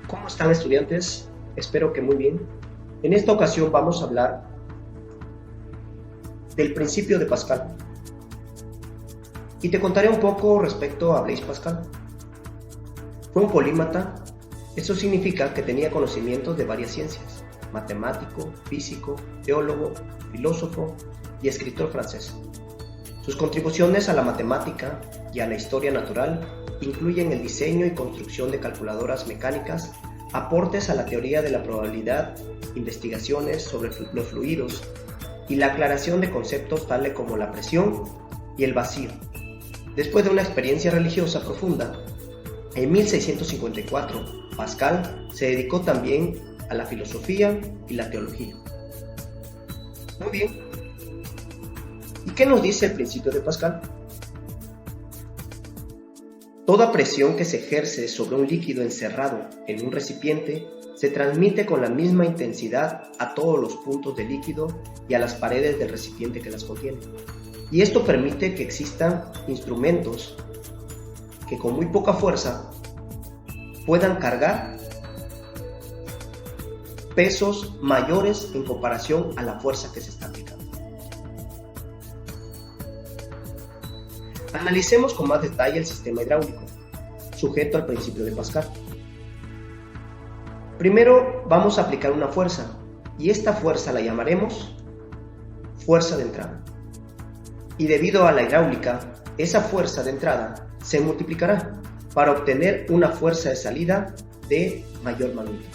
¿Cómo están, estudiantes? Espero que muy bien. En esta ocasión vamos a hablar del principio de Pascal. Y te contaré un poco respecto a Blaise Pascal. Fue un polímata. Eso significa que tenía conocimientos de varias ciencias: matemático, físico, teólogo, filósofo y escritor francés. Sus contribuciones a la matemática y a la historia natural incluyen el diseño y construcción de calculadoras mecánicas, aportes a la teoría de la probabilidad, investigaciones sobre los fluidos y la aclaración de conceptos tales como la presión y el vacío. Después de una experiencia religiosa profunda, en 1654, Pascal se dedicó también a la filosofía y la teología. Muy bien. ¿Y qué nos dice el principio de Pascal? Toda presión que se ejerce sobre un líquido encerrado en un recipiente se transmite con la misma intensidad a todos los puntos del líquido y a las paredes del recipiente que las contiene. Y esto permite que existan instrumentos que con muy poca fuerza puedan cargar pesos mayores en comparación a la fuerza que se está aplicando. Analicemos con más detalle el sistema hidráulico, sujeto al principio de Pascal. Primero vamos a aplicar una fuerza, y esta fuerza la llamaremos fuerza de entrada. Y debido a la hidráulica, esa fuerza de entrada se multiplicará para obtener una fuerza de salida de mayor magnitud.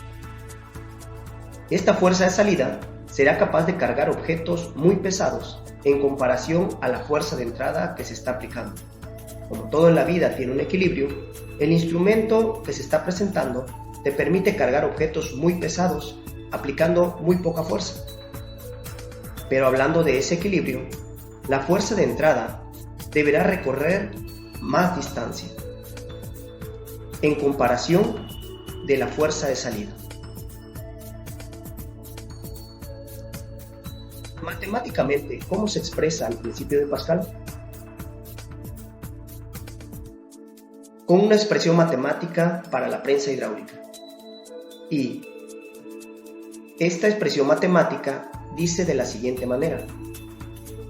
Esta fuerza de salida será capaz de cargar objetos muy pesados en comparación a la fuerza de entrada que se está aplicando. Como todo en la vida tiene un equilibrio, el instrumento que se está presentando te permite cargar objetos muy pesados aplicando muy poca fuerza. Pero hablando de ese equilibrio, la fuerza de entrada deberá recorrer más distancia en comparación de la fuerza de salida. Matemáticamente, ¿cómo se expresa el principio de Pascal? Con una expresión matemática para la prensa hidráulica. Y esta expresión matemática dice de la siguiente manera: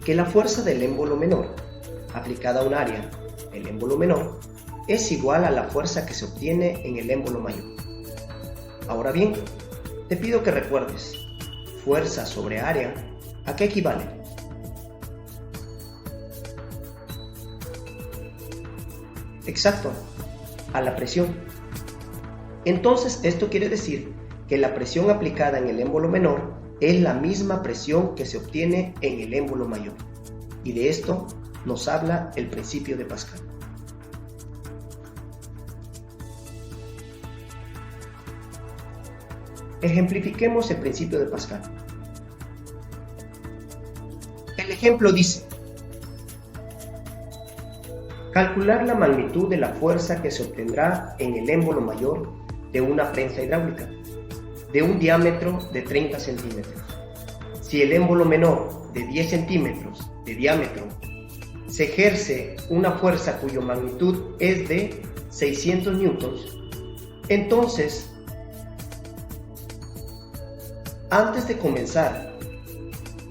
que la fuerza del émbolo menor aplicada a un área, el émbolo menor, es igual a la fuerza que se obtiene en el émbolo mayor. Ahora bien, te pido que recuerdes, fuerza sobre área, ¿a qué equivale? Exacto, a la presión. Entonces, esto quiere decir que la presión aplicada en el émbolo menor es la misma presión que se obtiene en el émbolo mayor. Y de esto nos habla el principio de Pascal. Ejemplifiquemos el principio de Pascal. El ejemplo dice: calcular la magnitud de la fuerza que se obtendrá en el émbolo mayor de una prensa hidráulica de un diámetro de 30 centímetros. Si el émbolo menor de 10 centímetros de diámetro se ejerce una fuerza cuya magnitud es de 600 newtons, entonces, antes de comenzar,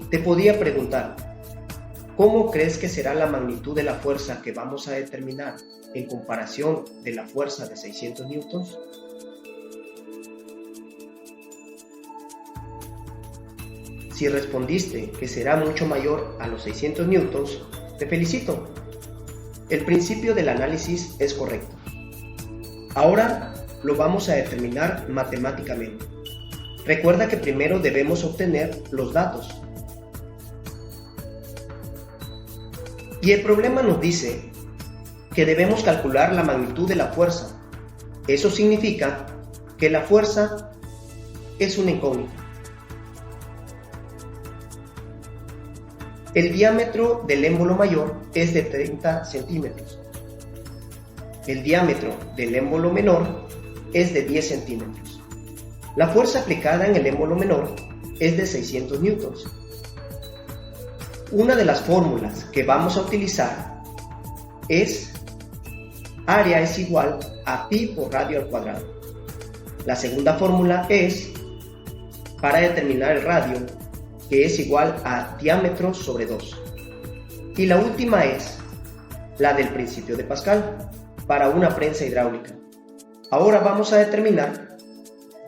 te podía preguntar: ¿cómo crees que será la magnitud de la fuerza que vamos a determinar en comparación de la fuerza de 600 newtons? Si respondiste que será mucho mayor a los 600 newtons, te felicito. El principio del análisis es correcto. Ahora lo vamos a determinar matemáticamente. Recuerda que primero debemos obtener los datos. Y el problema nos dice que debemos calcular la magnitud de la fuerza. Eso significa que la fuerza es una incógnita. El diámetro del émbolo mayor es de 30 centímetros. El diámetro del émbolo menor es de 10 centímetros. La fuerza aplicada en el émbolo menor es de 600 newtons. Una de las fórmulas que vamos a utilizar es área es igual a pi por radio al cuadrado. La segunda fórmula es para determinar el radio, que es igual a diámetro sobre 2. Y la última es la del principio de Pascal, para una prensa hidráulica. Ahora vamos a determinar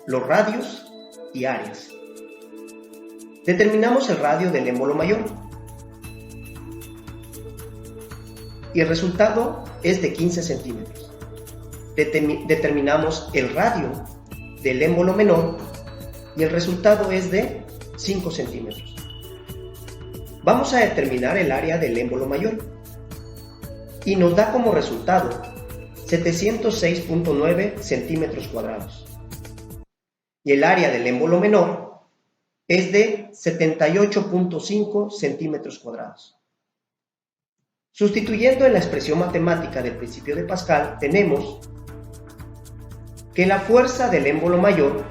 los radios y áreas. Determinamos el radio del émbolo mayor. Y el resultado es de 15 centímetros. Determinamos el radio del émbolo menor y el resultado es de 5 centímetros. Vamos a determinar el área del émbolo mayor y nos da como resultado 706.9 centímetros cuadrados. Y el área del émbolo menor es de 78.5 centímetros cuadrados. Sustituyendo en la expresión matemática del principio de Pascal, tenemos que la fuerza del émbolo mayor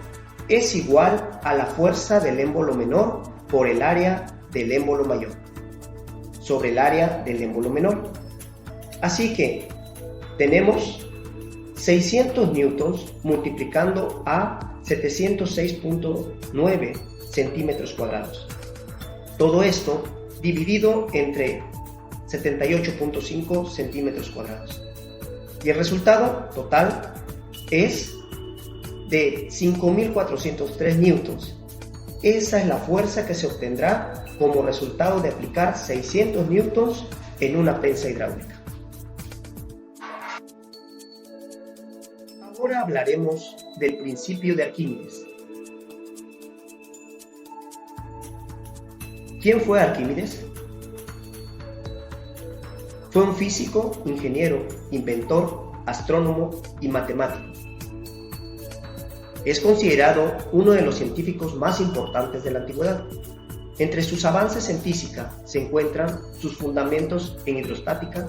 es igual a la fuerza del émbolo menor por el área del émbolo mayor sobre el área del émbolo menor. Así que tenemos 600 newtons multiplicando a 706.9 centímetros cuadrados. Todo esto dividido entre 78.5 centímetros cuadrados. Y el resultado total es de 5.403 newtons. Esa es la fuerza que se obtendrá como resultado de aplicar 600 newtons en una prensa hidráulica. Ahora hablaremos del principio de Arquímedes. ¿Quién fue Arquímedes? Fue un físico, ingeniero, inventor, astrónomo y matemático. Es considerado uno de los científicos más importantes de la antigüedad. Entre sus avances en física se encuentran sus fundamentos en hidrostática,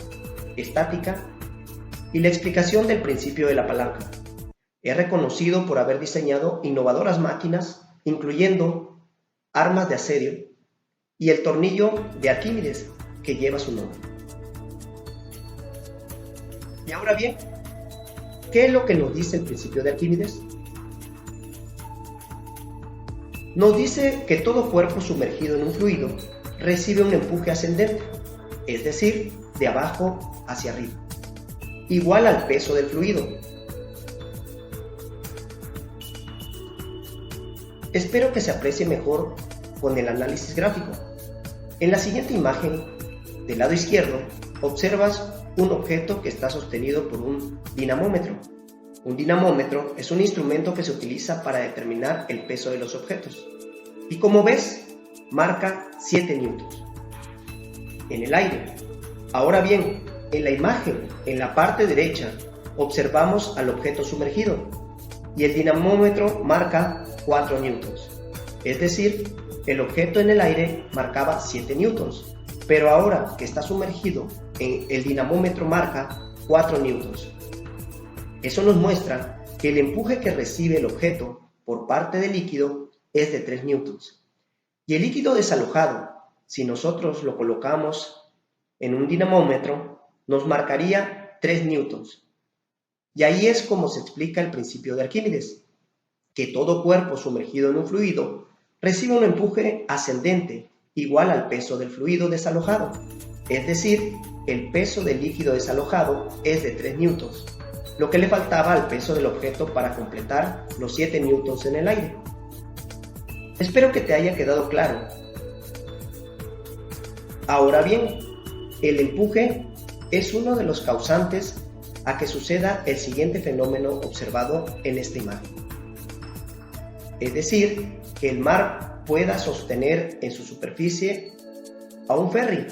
estática y la explicación del principio de la palanca. Es reconocido por haber diseñado innovadoras máquinas, incluyendo armas de acero y el tornillo de Arquímedes, que lleva su nombre. Y ahora bien, ¿qué es lo que nos dice el principio de Arquímedes? Nos dice que todo cuerpo sumergido en un fluido recibe un empuje ascendente, es decir, de abajo hacia arriba, igual al peso del fluido. Espero que se aprecie mejor con el análisis gráfico. En la siguiente imagen, del lado izquierdo, observas un objeto que está sostenido por un dinamómetro. Un dinamómetro es un instrumento que se utiliza para determinar el peso de los objetos. Y como ves, marca 7 newtons en el aire. Ahora bien, en la imagen, en la parte derecha, observamos al objeto sumergido y el dinamómetro marca 4 newtons. Es decir, el objeto en el aire marcaba 7 newtons, pero ahora que está sumergido, el dinamómetro marca 4 newtons. Eso nos muestra que el empuje que recibe el objeto por parte del líquido es de 3 newtons. Y el líquido desalojado, si nosotros lo colocamos en un dinamómetro, nos marcaría 3 newtons. Y ahí es como se explica el principio de Arquímedes, que todo cuerpo sumergido en un fluido recibe un empuje ascendente igual al peso del fluido desalojado. Es decir, el peso del líquido desalojado es de 3 newtons, lo que le faltaba al peso del objeto para completar los 7 newtons en el aire. Espero que te haya quedado claro. Ahora bien, el empuje es uno de los causantes a que suceda el siguiente fenómeno observado en esta imagen. Es decir, que el mar pueda sostener en su superficie a un ferry.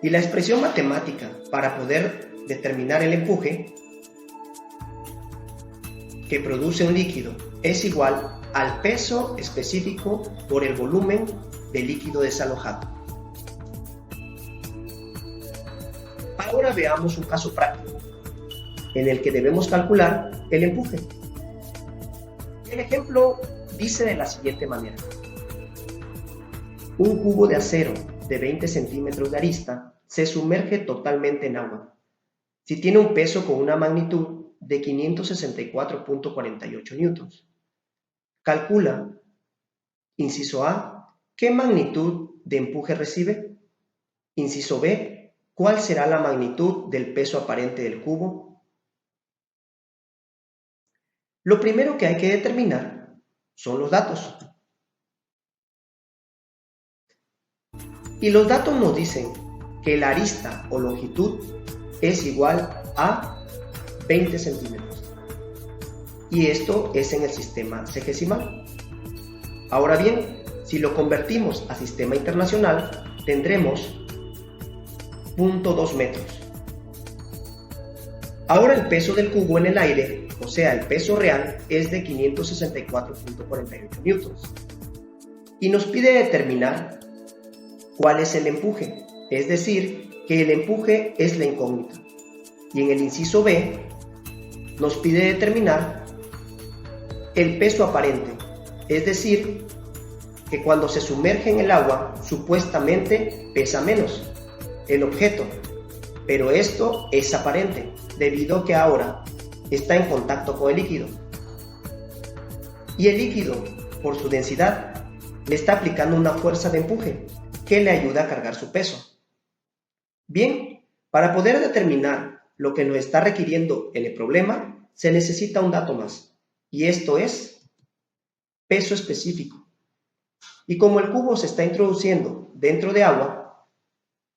Y la expresión matemática para poder determinar el empuje que produce un líquido es igual al peso específico por el volumen del líquido desalojado. Ahora veamos un caso práctico en el que debemos calcular el empuje. El ejemplo dice de la siguiente manera: un cubo de acero de 20 centímetros de arista se sumerge totalmente en agua si tiene un peso con una magnitud de 564.48 newtons. Calcula, inciso A, ¿qué magnitud de empuje recibe? Inciso B, ¿cuál será la magnitud del peso aparente del cubo? Lo primero que hay que determinar son los datos. Y los datos nos dicen que la arista o longitud es igual a 20 centímetros. Y esto es en el sistema sexagesimal. Ahora bien, si lo convertimos a sistema internacional, tendremos 0.2 metros. Ahora el peso del cubo en el aire, o sea el peso real, es de 564.48 newtons. Y nos pide determinar cuál es el empuje, es decir, que el empuje es la incógnita. Y en el inciso B nos pide determinar el peso aparente, es decir, que cuando se sumerge en el agua supuestamente pesa menos el objeto, pero esto es aparente debido a que ahora está en contacto con el líquido. Y el líquido, por su densidad, le está aplicando una fuerza de empuje que le ayuda a cargar su peso. Bien, para poder determinar lo que nos está requiriendo en el problema, se necesita un dato más, y esto es peso específico. Y como el cubo se está introduciendo dentro de agua,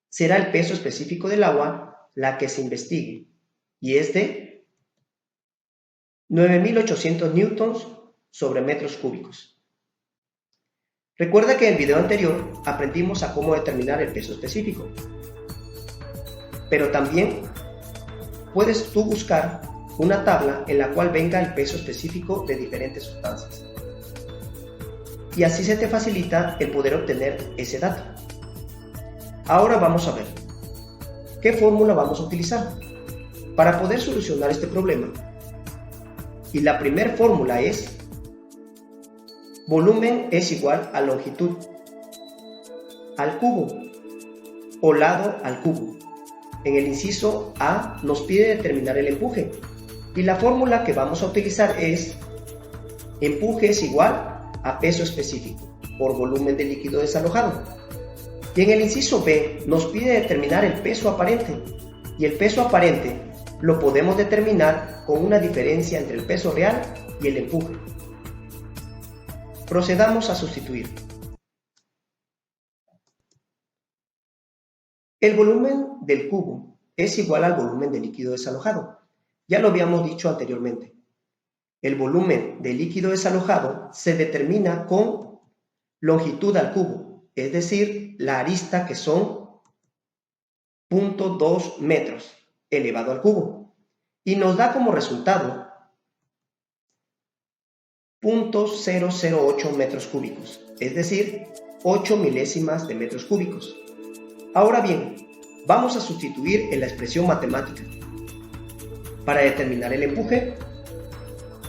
será el peso específico del agua la que se investigue, y es de 9.800 newtons sobre metros cúbicos. Recuerda que en el video anterior aprendimos a cómo determinar el peso específico, pero también puedes tú buscar una tabla en la cual venga el peso específico de diferentes sustancias. Y así se te facilita el poder obtener ese dato. Ahora vamos a ver qué fórmula vamos a utilizar para poder solucionar este problema. Y la primera fórmula es volumen es igual a longitud al cubo o lado al cubo. En el inciso A nos pide determinar el empuje y la fórmula que vamos a utilizar es empuje es igual a peso específico por volumen de líquido desalojado. Y en el inciso B nos pide determinar el peso aparente y el peso aparente lo podemos determinar con una diferencia entre el peso real y el empuje. Procedamos a sustituir. El volumen del cubo es igual al volumen de líquido desalojado. Ya lo habíamos dicho anteriormente. El volumen de líquido desalojado se determina con longitud al cubo, es decir, la arista que son 0.2 metros elevado al cubo. Y nos da como resultado 0.008 metros cúbicos, es decir, 8 milésimas de metros cúbicos. Ahora bien, vamos a sustituir en la expresión matemática. Para determinar el empuje,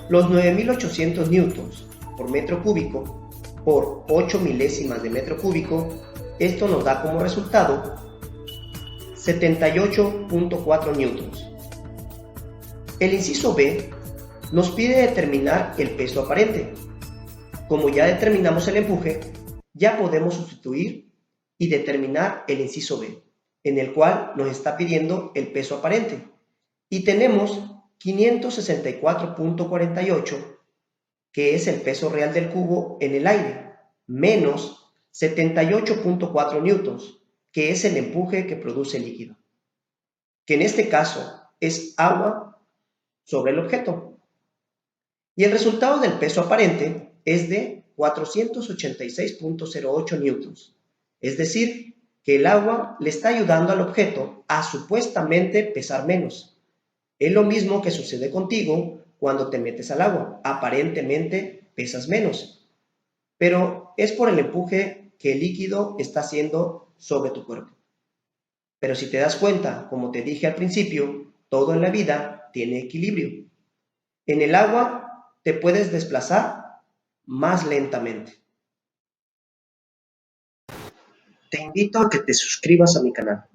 los 9.800 newtons por metro cúbico por 8 milésimas de metro cúbico, esto nos da como resultado 78.4 newtons. El inciso B nos pide determinar el peso aparente. Como ya determinamos el empuje, ya podemos sustituir y determinar el inciso B, en el cual nos está pidiendo el peso aparente. Y tenemos 564.48, que es el peso real del cubo en el aire, menos 78.4 newtons, que es el empuje que produce el líquido, que en este caso es agua sobre el objeto. Y el resultado del peso aparente es de 486.08 newtons, es decir, que el agua le está ayudando al objeto a supuestamente pesar menos. Es lo mismo que sucede contigo cuando te metes al agua, aparentemente pesas menos, pero es por el empuje que el líquido está haciendo sobre tu cuerpo. Pero si te das cuenta, como te dije al principio, todo en la vida tiene equilibrio. En el agua te puedes desplazar más lentamente. Te invito a que te suscribas a mi canal